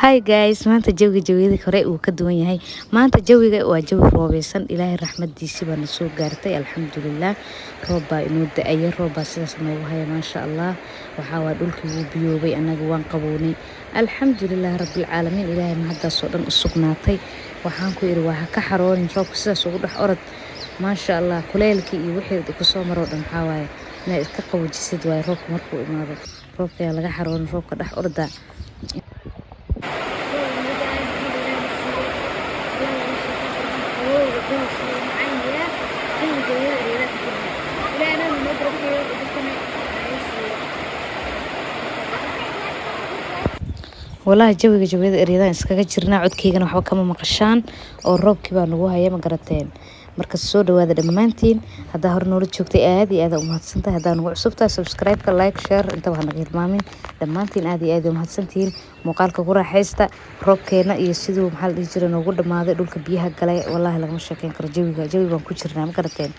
Hi guys, maanta jawiga hore uu ka duwan yahay. Maanta jawiga waa jawi roobeysan. Ilaahay raxmadiisa baa na soo gaartay. Alxamdulillah. Roob baa inoo da'ay. Roob baa sidaas noogu haya maasha Allah. Waxa waa dhulkii wuu biyoobay anaga waan qabownay. Alxamdulillah rabbil caalamiin. Ilaahay mahadaas oo dhan u sugnaatay. Waxaan ku iri waa ka xaroonin roobka sidaas ugu dhex orod. Maasha Allah kuleylkii iyo wixii ku soo maro dhan waxa waaye inay iska qabojisid waay roobka markuu imaado. Roobka ayaa laga xaroonin roobka dhex orda. والله jawiga eryadaan iskaga jirnaa codkeygana waxba kama maqashaan oo roobkii baa nagu haya ma garateen marka soo dhawaada dhammaantiin hadaa hor noola joogtay aad iyo aad u mahadsantahay hadaa nagu cusubtahay subscribe-ka like share inta wax naga hilmaamin dhammaantiin aad iyo aad u mahadsantihiin muuqaalka ku raaxaysta roobkeena iyo siduu maxaa la dhihi jiray noogu dhamaaday dhulka biyaha galay wallahi lagama sheekeyn karo jawi baan ku jirnaa ma garateen